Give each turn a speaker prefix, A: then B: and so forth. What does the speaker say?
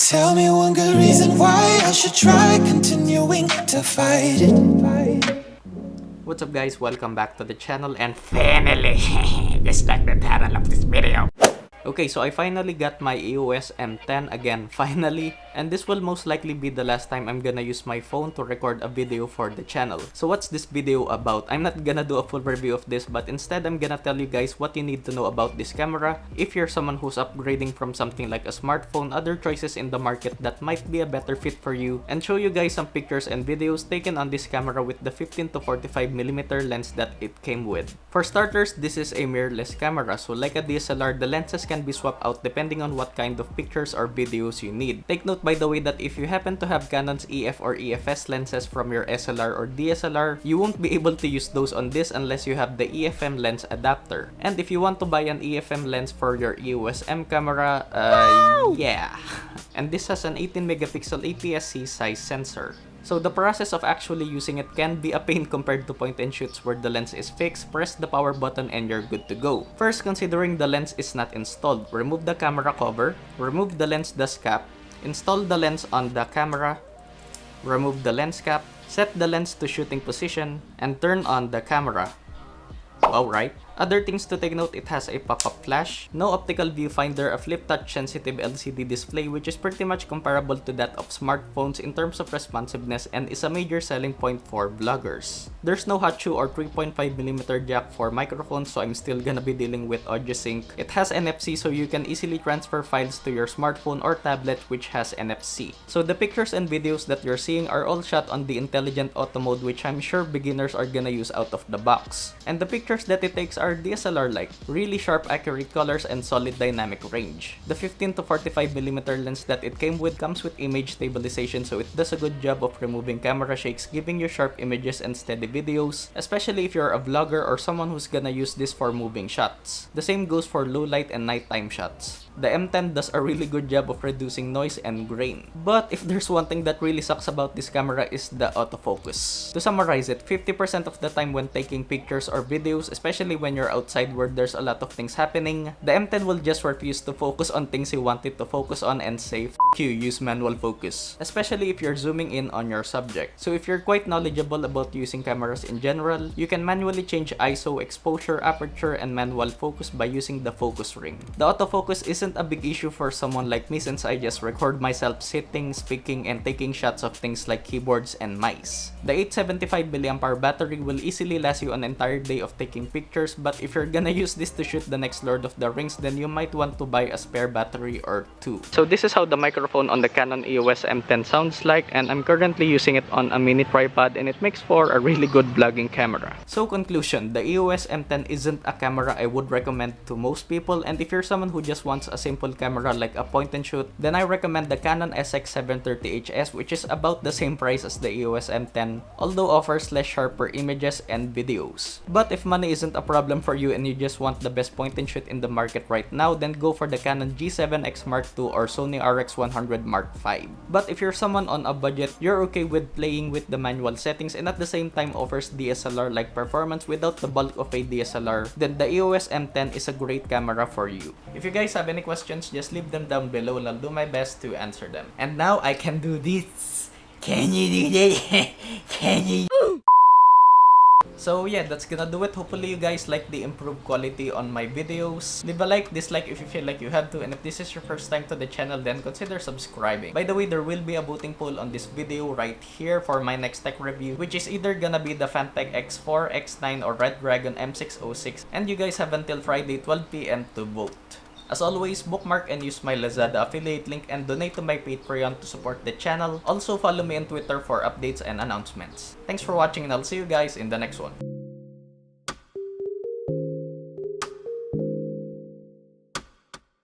A: Tell me one good reason why I should try continuing to fight it.
B: What's up guys, welcome back to the channel and finally, just like the title of this video. Okay, so I finally got my EOS M10 again, finally. And this will most likely be the last time I'm gonna use my phone to record a video for the channel. So what's this video about? I'm not gonna do a full review of this, but instead I'm gonna tell you guys what you need to know about this camera. If you're someone who's upgrading from something like a smartphone, other choices in the market that might be a better fit for you, and show you guys some pictures and videos taken on this camera with the 15 to 45mm lens that it came with. For starters, this is a mirrorless camera, so like a DSLR, the lenses can be swapped out depending on what kind of pictures or videos you need. Take note by the way that if you happen to have Canon's EF or EFS lenses from your SLR or DSLR, you won't be able to use those on this unless you have the EFM lens adapter. And if you want to buy an EFM lens for your EOS M camera, yeah. And this has an 18MP APS-C size sensor. So the process of actually using it can be a pain compared to point and shoots where the lens is fixed, press the power button and you're good to go. First, considering the lens is not installed, remove the camera cover, remove the lens dust cap, install the lens on the camera, remove the lens cap, set the lens to shooting position, and turn on the camera. Wow, right? Other things to take note, it has a pop-up flash, no optical viewfinder, a flip touch sensitive LCD display which is pretty much comparable to that of smartphones in terms of responsiveness and is a major selling point for vloggers. There's no hot shoe or 3.5mm jack for microphones, so I'm still gonna be dealing with audio sync. It has NFC, so you can easily transfer files to your smartphone or tablet which has NFC. So the pictures and videos that you're seeing are all shot on the intelligent auto mode, which I'm sure beginners are gonna use out of the box. And the pictures that it takes are DSLR-like, really sharp accurate colors and solid dynamic range. The 15 to 45mm lens that it came with comes with image stabilization, so it does a good job of removing camera shakes, giving you sharp images and steady videos, especially if you're a vlogger or someone who's gonna use this for moving shots. The same goes for low light and nighttime shots. The M10 does a really good job of reducing noise and grain. But if there's one thing that really sucks about this camera is the autofocus. To summarize it, 50% of the time when taking pictures or videos, especially when you're outside where there's a lot of things happening, the M10 will just refuse to focus on things you want it to focus on and say, F you, use manual focus. Especially if you're zooming in on your subject. So if you're quite knowledgeable about using cameras in general, you can manually change ISO, exposure, aperture, and manual focus by using the focus ring. The autofocus isn't a big issue for someone like me since I just record myself sitting, speaking, and taking shots of things like keyboards and mice. The 875mAh battery will easily last you an entire day of taking pictures, but if you're gonna use this to shoot the next Lord of the Rings, then you might want to buy a spare battery or two. So this is how the microphone on the Canon EOS M10 sounds like, and I'm currently using it on a mini tripod and it makes for a really good vlogging camera. So conclusion, the EOS M10 isn't a camera I would recommend to most people, and if you're someone who just wants a simple camera like a point and shoot, then I recommend the Canon SX730HS, which is about the same price as the EOS M10, although offers less sharper images and videos. But if money isn't a problem for you and you just want the best point and shoot in the market right now, then go for the Canon G7X Mark II or Sony RX100 Mark V. But if you're someone on a budget, you're okay with playing with the manual settings and at the same time offers DSLR-like performance without the bulk of a DSLR, then the EOS M10 is a great camera for you. If you guys have any questions, just leave them down below and I'll do my best to answer them. And now I can do this. Can you do that? Can you? So yeah, that's gonna do it. Hopefully you guys like the improved quality on my videos. Leave a like, dislike if you feel like you have to, and if this is your first time to the channel, then consider subscribing. By the way, there will be a voting poll on this video right here for my next tech review, which is either gonna be the Fantech X4, X9, or Red Dragon M606, and you guys have until Friday 12 PM to vote. As always, bookmark and use my Lazada affiliate link and donate to my Patreon to support the channel. Also, follow me on Twitter for updates and announcements. Thanks for watching and I'll see you guys in the next one.